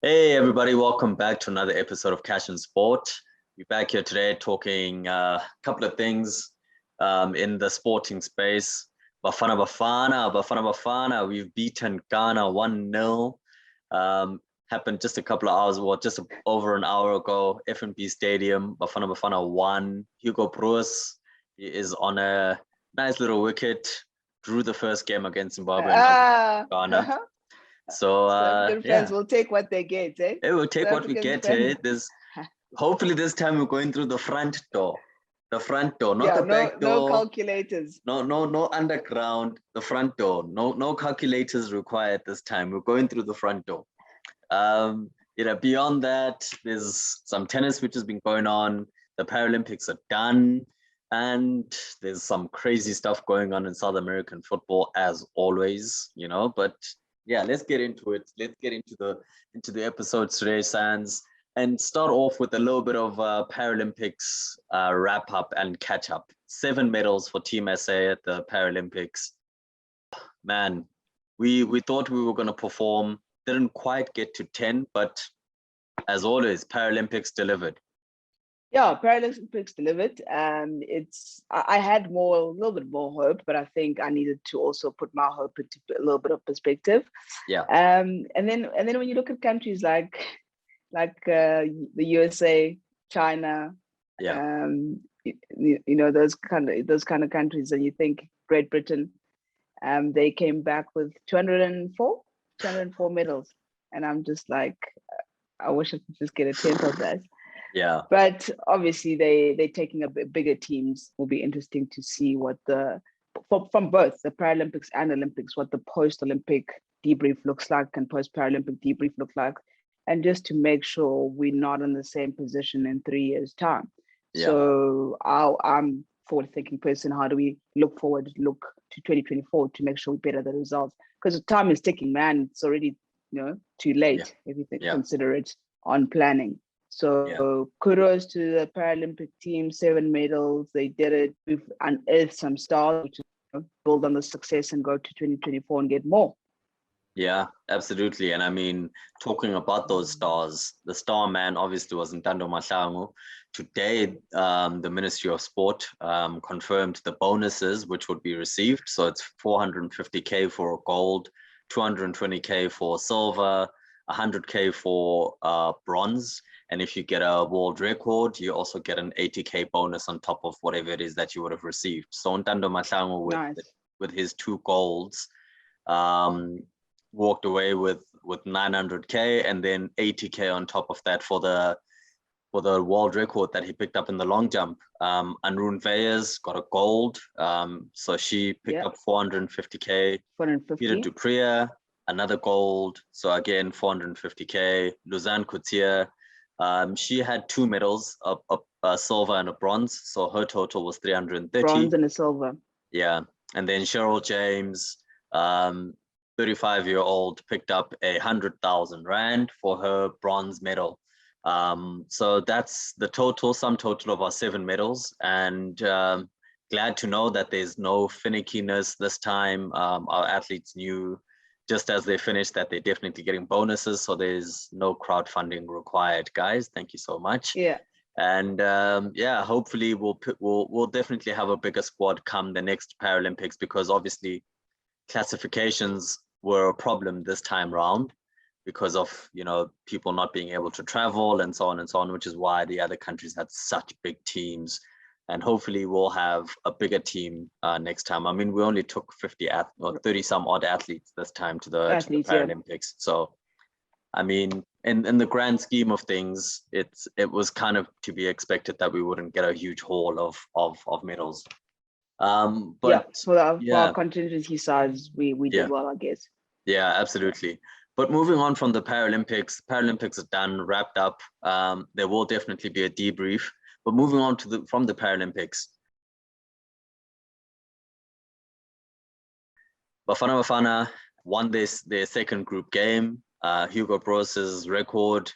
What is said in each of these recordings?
Hey everybody, welcome back to another episode of Cash and Sport. We're back here today talking a couple of things in the sporting space. Bafana Bafana, we've beaten Ghana 1-0. Happened just a couple of hours, well, just over an hour ago, FNB Stadium. Bafana Bafana won. Hugo Broos is on a nice little wicket, drew the first game against Zimbabwe and Ghana. So South African fans will take what they get, eh? It will take South what we African get. fans. Hopefully this time we're going through the front door. The front door, not Yeah, the back door. no calculators. No underground. The front door. No calculators required this time. We're going through the front door. Beyond that, there's some tennis which has been going on. The Paralympics are done, and there's some crazy stuff going on in South American football as always. But yeah, let's get into it. Let's get into the episode today, Sans, and start off with a little bit of Paralympics wrap up and catch up. 7 medals for Team SA at the Paralympics. Man, we thought we were going to perform. Didn't quite get to 10, but as always, Paralympics delivered. Yeah, Paralympics delivered. I had a little bit more hope, but I think I needed to also put my hope into a little bit of perspective. Yeah. And then when you look at countries like the USA, China, yeah, those kind of countries, and you think Great Britain, they came back with 204 medals, and I'm just like, I wish I could just get a tenth of that. Yeah. But obviously they're taking a bit bigger teams. Will be interesting to see what from both the Paralympics and Olympics, what the post-Olympic debrief looks like and post-Paralympic debrief look like, and just to make sure we're not in the same position in 3 years' time. Yeah. So I'm forward-thinking person. How do we look to 2024 to make sure we better the results? Because the time is ticking, man. It's already too late if you consider it on planning. So kudos to the Paralympic team, 7 medals. They did it. We've unearthed some stars, which is build on the success and go to 2024 and get more. Yeah, absolutely. And I mean, talking about those stars, the star man obviously was Ntando Mahlangu. Today, the Ministry of Sport confirmed the bonuses which would be received. So it's 450K for gold, 220K for silver, 100K for bronze. And if you get a world record, you also get an 80K bonus on top of whatever it is that you would have received. So Ntando Mahlangu with his 2 golds walked away with 900K and then 80K on top of that for the world record that he picked up in the long jump. Anrun Veyes got a gold, so she picked up 450K. Peter Dupriya, another gold, so again 450K. Luzanne Coutier, she had 2 medals, a silver and a bronze, so her total was 330. Bronze and a silver. Yeah, and then Cheryl James, 35-year-old, picked up 100,000 Rand for her bronze medal. So that's the sum total of our 7 medals, and glad to know that there's no finickiness this time. Our athletes knew just as they finished that they're definitely getting bonuses, so there's no crowdfunding required, guys. Thank you so much. Yeah. And hopefully we'll definitely have a bigger squad come the next Paralympics, because obviously classifications were a problem this time round because of people not being able to travel and so on, which is why the other countries had such big teams. And hopefully we'll have a bigger team next time. I mean, we only took 30 some odd athletes this time to the Paralympics. Yeah. So, I mean, in the grand scheme of things, it was kind of to be expected that we wouldn't get a huge haul of medals. But for our contingency size, we did well, I guess. Yeah, absolutely. But moving on from the Paralympics are done, wrapped up. There will definitely be a debrief. But moving on from the Paralympics, Bafana Bafana won their second group game. Hugo Broos's record,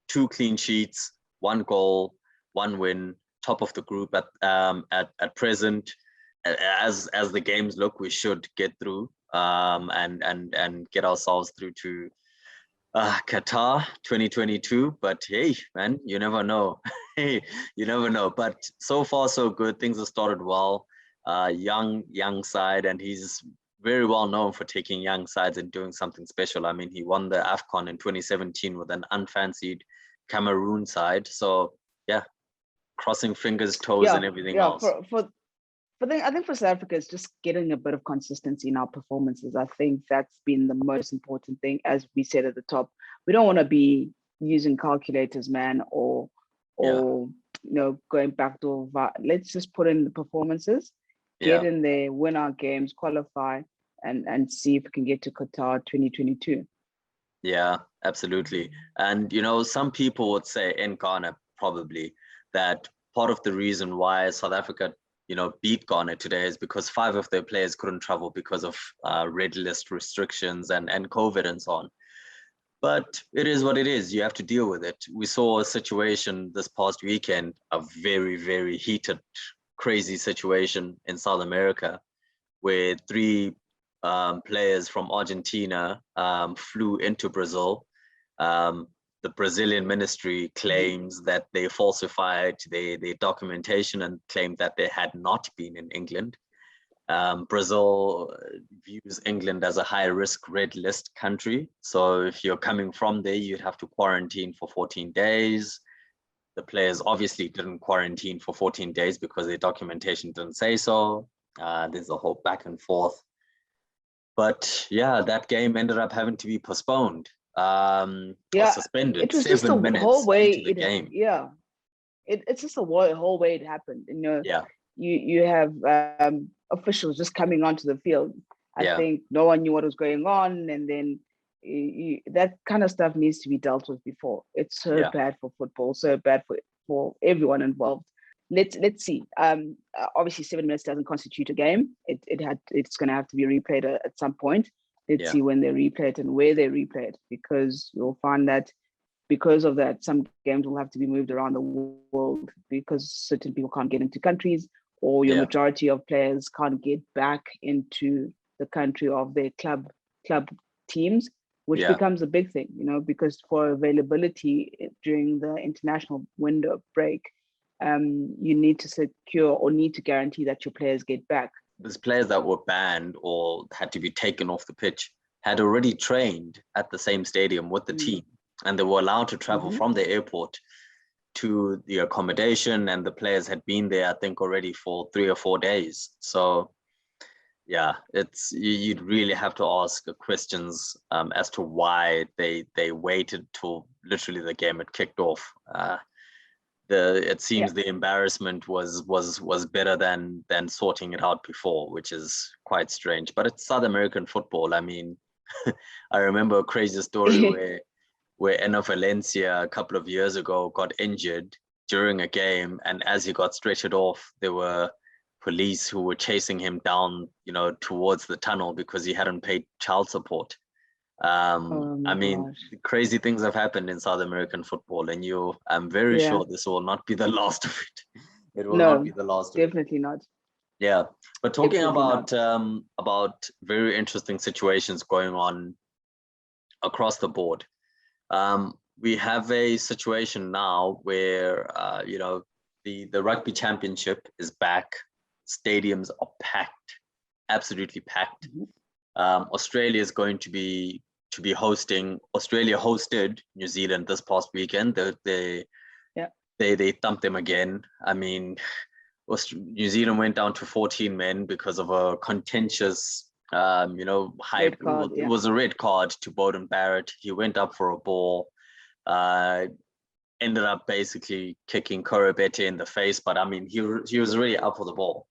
2 clean sheets, 1 goal, 1 win, top of the group at present. As the games look, we should get through and get ourselves through Qatar 2022, but hey, man, you never know. Hey, you never know. But so far, so good. Things have started well. Young side, and he's very well known for taking young sides and doing something special. I mean, he won the AFCON in 2017 with an unfancied Cameroon side. So yeah, crossing fingers, toes, and everything yeah. else. I think for South Africa, it's just getting a bit of consistency in our performances. I think that's been the most important thing. As we said at the top, we don't want to be using calculators, man, or Yeah, going back to let's just put in the performances, get yeah. in there, win our games, qualify, and see if we can get to Qatar 2022. Yeah, absolutely. And some people would say in Ghana probably that part of the reason why South Africa, beat Ghana today is because 5 of their players couldn't travel because of red list restrictions and COVID and so on. But it is what it is. You have to deal with it. We saw a situation this past weekend, a very, very heated, crazy situation in South America, where 3 players from Argentina flew into Brazil. The Brazilian ministry claims that they falsified their documentation and claimed that they had not been in England. Brazil views England as a high-risk red list country. So if you're coming from there, you'd have to quarantine for 14 days. The players obviously didn't quarantine for 14 days because their documentation didn't say so. There's a whole back and forth. But yeah, that game ended up having to be postponed or suspended it was just the 7 minutes whole way into the game. It's just the whole way it happened. Yeah, you have officials just coming onto the field. I think no one knew what was going on, and then that kind of stuff needs to be dealt with before. It's so bad for football, so bad for everyone involved. Let's see. Obviously 7 minutes doesn't constitute a game. It's going to have to be replayed at some point. Let's see when they replay it and where they replay it, because you'll find that because of that, some games will have to be moved around the world because certain people can't get into countries, or your majority of players can't get back into the country of their club teams, which becomes a big thing, because for availability during the international window break, you need to secure or need to guarantee that your players get back. There's players that were banned or had to be taken off the pitch had already trained at the same stadium with the team, and they were allowed to travel from the airport to the accommodation, and the players had been there, I think, already for 3 or 4 days. So yeah, you'd really have to ask questions as to why they waited till literally the game had kicked off. It seems the embarrassment was better than sorting it out before, which is quite strange. But it's South American football. I mean, I remember a crazy story where Enner Valencia a couple of years ago got injured during a game, and as he got stretchered off, there were police who were chasing him down, towards the tunnel because he hadn't paid child support. I mean, crazy things have happened in South American football, and I'm very sure this will not be the last of it. It will not be the last of it. Definitely not. Yeah, but talking about very interesting situations going on across the board. We have a situation now where the rugby championship is back. Stadiums are packed, absolutely packed. Australia is going to be hosting. Australia hosted New Zealand this past weekend. They thumped them again. I mean, New Zealand went down to 14 men because of a contentious red card, it was a red card to Bowden Barrett. He went up for a ball, ended up basically kicking Korobete in the face, but I mean, he was really up for the ball.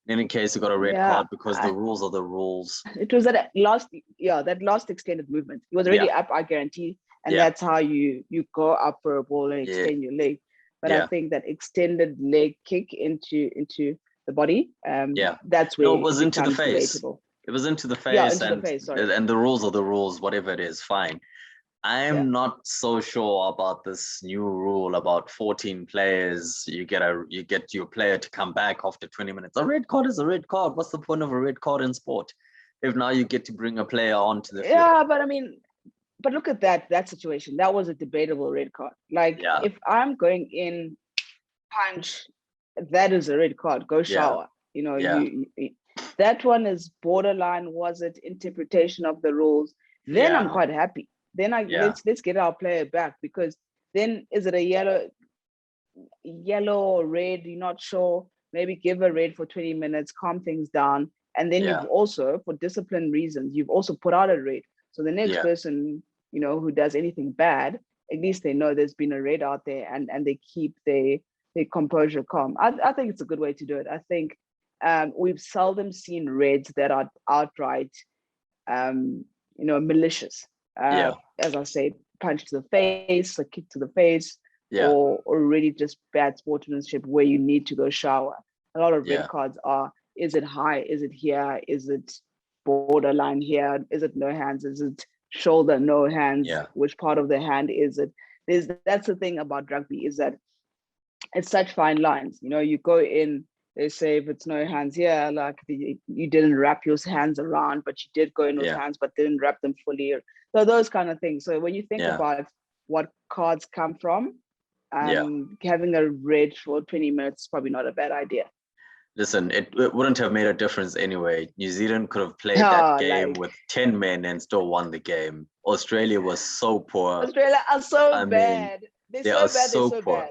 In any case, he got a red card because the rules are the rules. It was that last extended movement. He was already up, I guarantee, and that's how you go up for a ball and extend your leg. But I think that extended leg kick into the body, that's where it was into the face. Debatable. It was into the face, and the rules are the rules, whatever it is, fine. I'm not so sure about this new rule about 14 players. You get your player to come back after 20 minutes. A red card is a red card. What's the point of a red card in sport if now you get to bring a player onto the field? Yeah, but I mean, but look at that situation. That was a debatable red card. Like if I'm going in, punch, that is a red card. Go shower. You know, you that one is borderline. Was it interpretation of the rules? Then I'm quite happy. Then let's get our player back, because then is it a yellow or red? You're not sure. Maybe give a red for 20 minutes, calm things down, and then you've also, for discipline reasons, you've also put out a red. So the next person, you know, who does anything bad, at least they know there's been a red out there, and they keep their composure calm. I think it's a good way to do it. I think we've seldom seen reds that are outright, you know, malicious. As I said, punch to the face, a kick to the face, or really just bad sportsmanship where you need to go shower. A lot of red cards are, is it high? Is it here? Is it borderline here? Is it no hands? Is it shoulder, no hands? Which part of the hand is it? That's the thing about rugby, is that it's such fine lines. You know, you go in, they say if it's no hands here, like you didn't wrap your hands around, but you did go in with hands, but didn't wrap them fully. So those kind of things. So when you think about what cards come from, having a red for 20 minutes is probably not a bad idea. Listen, it wouldn't have made a difference anyway. New Zealand could have played that game with 10 men and still won the game. Australia was so poor. Australia are so bad. They are so poor.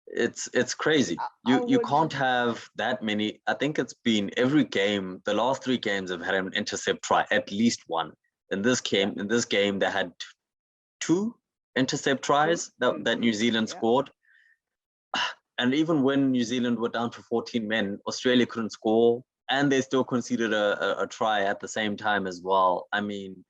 It's crazy. You can't have that many. I think it's been every game. The last 3 games have had an intercept try, at least one. In this game, they had 2 intercept tries that New Zealand scored. And even when New Zealand were down to 14 men, Australia couldn't score, and they still conceded a try at the same time as well. I mean,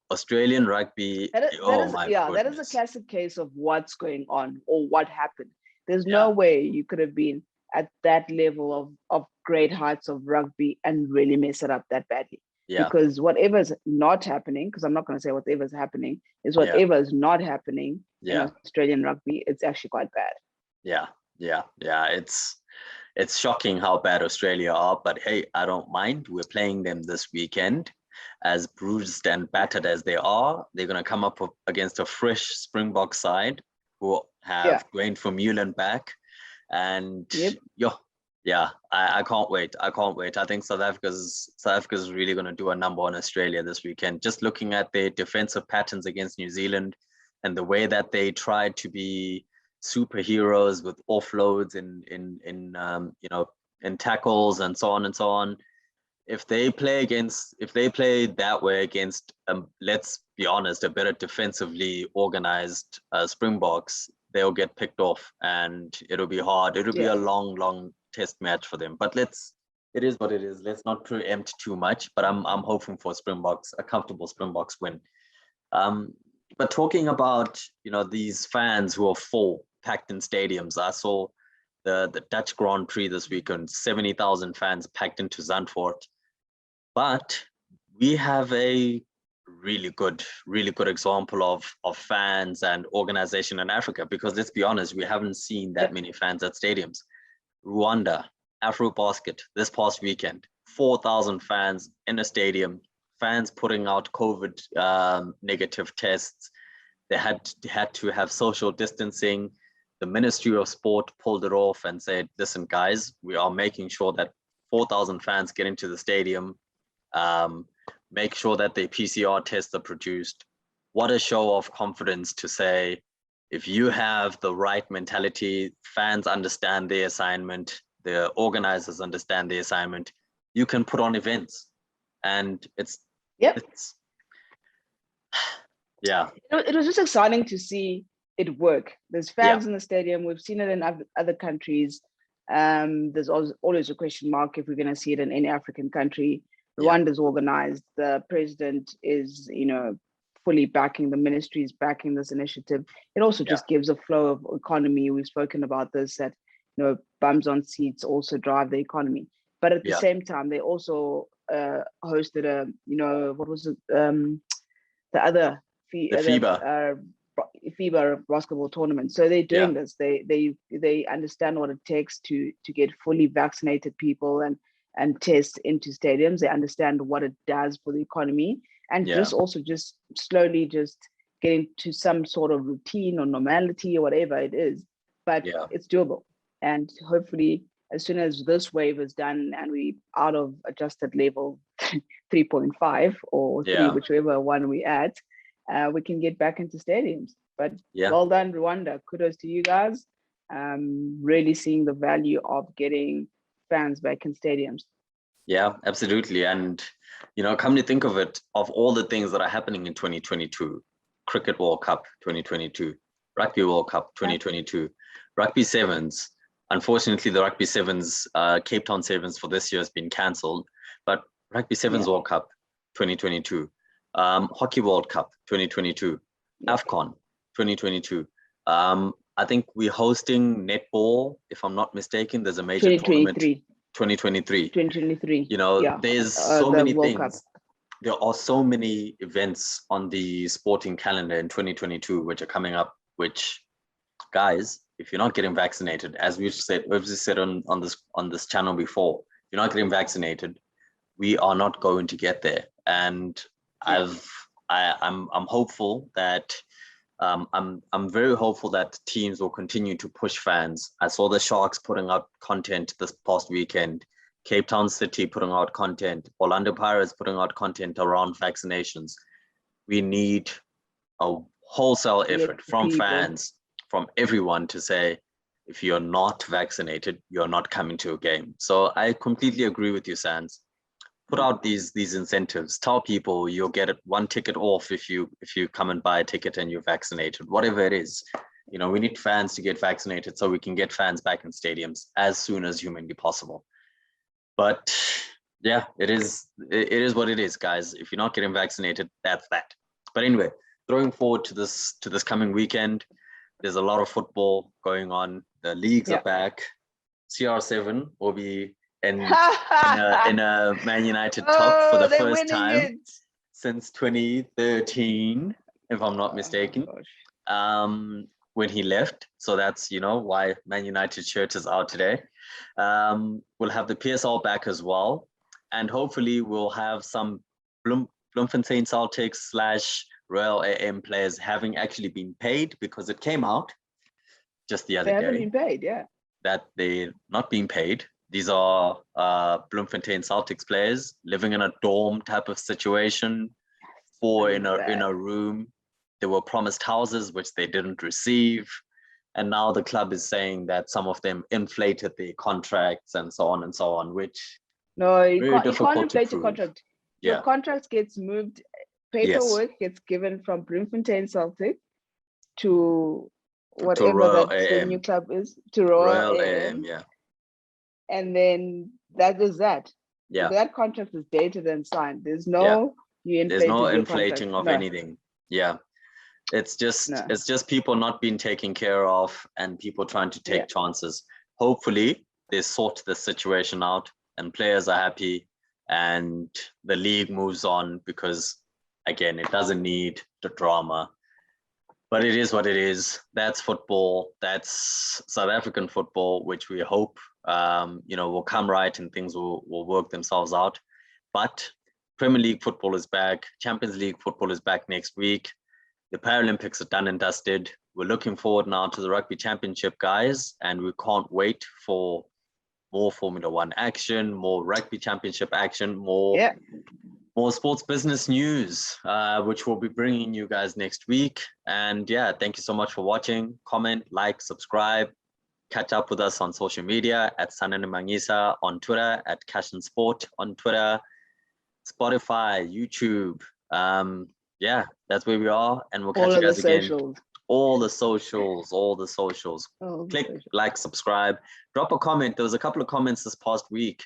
Australian rugby. That is a classic case of what's going on or what happened. There's no way you could have been at that level of great heights of rugby and really mess it up that badly. Because whatever's not happening, because I'm not going to say whatever's happening, is whatever's not happening in Australian rugby, it's actually quite bad. It's shocking how bad Australia are, but hey, I don't mind. We're playing them this weekend. As bruised and battered as they are, they're going to come up against a fresh Springboks side who have Dwayne Vermeulen back. And I can't wait. I think South Africa's really going to do a number on Australia this weekend. Just looking at their defensive patterns against New Zealand and the way that they tried to be superheroes with offloads in tackles and so on. If they play that way against, let's be honest, a better defensively organized Springboks, they'll get picked off and it'll be hard. It'll be a long test match for them. But it is what it is. Let's not preempt too much. But I'm hoping for Springboks, a comfortable Springboks win. But talking about these fans who are full, packed in stadiums, I saw the Dutch Grand Prix this weekend, 70,000 fans packed into Zandvoort. But we have a really good example of fans and organization in Africa, because let's be honest, we haven't seen that many fans at stadiums. Rwanda, AfroBasket, this past weekend, 4,000 fans in a stadium, fans putting out COVID negative tests. They had to have social distancing. The Ministry of Sport pulled it off and said, listen, guys, we are making sure that 4,000 fans get into the stadium. Make sure that their PCR tests are produced. What a show of confidence to say, if you have the right mentality, fans understand their assignment, the organizers understand their assignment, you can put on events. And it was just exciting to see it work. There's fans in the stadium. We've seen it in other countries. There's always a question mark if we're going to see it in any African country. Rwanda's organized. The president is, fully backing, the ministry is backing this initiative. It also just gives a flow of economy. We've spoken about this, that, bums on seats also drive the economy. But at the same time, they also hosted what was it? The other FIBA basketball tournament. So they're doing this. They understand what it takes to get fully vaccinated people and test into stadiums. They understand what it does for the economy. and just also just slowly just getting to some sort of routine or normality or whatever it is, but it's doable. And hopefully as soon as this wave is done and we out of adjusted level 3.5 or 3, whichever one we at, we can get back into stadiums. But well done, Rwanda. Kudos to you guys. Really seeing the value of getting fans back in stadiums. Yeah, absolutely. And, you know, come to think of it, of all the things that are happening in 2022, Cricket World Cup 2022, Rugby World Cup 2022, Rugby Sevens. Unfortunately, the Rugby Sevens, Cape Town Sevens for this year has been cancelled, but Rugby Sevens World Cup 2022, Hockey World Cup 2022, AFCON 2022. I think we're hosting netball, if I'm not mistaken. There's a major tournament. 2023. You know, there's so many things. Cup. There are so many events on the sporting calendar in 2022 which are coming up, which, guys, if you're not getting vaccinated, as we've said on this channel before, if you're not getting vaccinated, we are not going to get there. And I'm hopeful that I'm very hopeful that teams will continue to push fans. I saw the Sharks putting out content this past weekend, Cape Town City putting out content, Orlando Pirates putting out content around vaccinations. We need a wholesale effort from fans, from everyone to say, if you're not vaccinated, you're not coming to a game. So I completely agree with you, Sans. Put out these incentives. Tell people you'll get one ticket off if you come and buy a ticket and you're vaccinated, whatever it is. You know, we need fans to get vaccinated so we can get fans back in stadiums as soon as humanly possible. But yeah, it is what it is, guys. If you're not getting vaccinated, that's that. But anyway, throwing forward to this coming weekend, there's a lot of football going on. The leagues are back. CR7 will be in a Man United top for the first time since 2013, if I'm not mistaken, when he left. So that's, you know, why Man United shirt is out today. We'll have the PSL back as well. And hopefully we'll have some Bloemfontein Celtics / Royal AM players having actually been paid, because it came out just the other day. They haven't been paid, that they're not being paid. These are Bloemfontein Celtics players living in a dorm type of situation, in a room. They were promised houses, which they didn't receive. And now the club is saying that some of them inflated their contracts and so on, which no, you can't inflate your contract. Your contract gets moved, paperwork gets given from Bloemfontein Celtic to whatever the new club is, to Royal AM. And then that is that. So that contract is dated and signed. There's no inflating of anything. It's just people not being taken care of and people trying to take chances. Hopefully they sort the situation out and players are happy and the league moves on, because again, it doesn't need the drama. But it is what it is. That's football. That's South African football, which we hope will come right and things will work themselves out. But Premier League football is back. Champions League football is back next week. The Paralympics are done and dusted. We're looking forward now to the Rugby Championship, guys, and we can't wait for more Formula One action, more Rugby Championship action, more sports business news, which we'll be bringing you guys next week. And thank you so much for watching. Comment, like, subscribe. Catch up with us on social media at Sanani Mangisa on Twitter, at Cash and Sport on Twitter, Spotify, YouTube. That's where we are. And we'll catch you guys again. All the socials. Click, like, subscribe. Drop a comment. There was a couple of comments this past week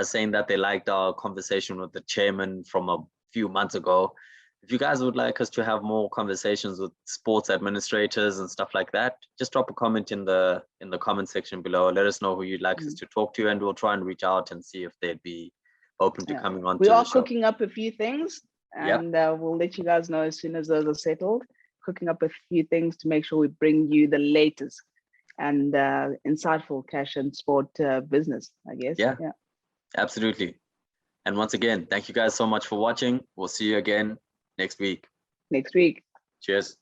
saying that they liked our conversation with the chairman from a few months ago. If you guys would like us to have more conversations with sports administrators and stuff like that, just drop a comment in the comment section below. Let us know who you'd like us to talk to, and we'll try and reach out and see if they'd be open to coming on. We are cooking up a few things, and we'll let you guys know as soon as those are settled. Cooking up a few things to make sure we bring you the latest and insightful cash and sport business, I guess. Yeah, absolutely. And once again, thank you guys so much for watching. We'll see you again next week. Next week. Cheers.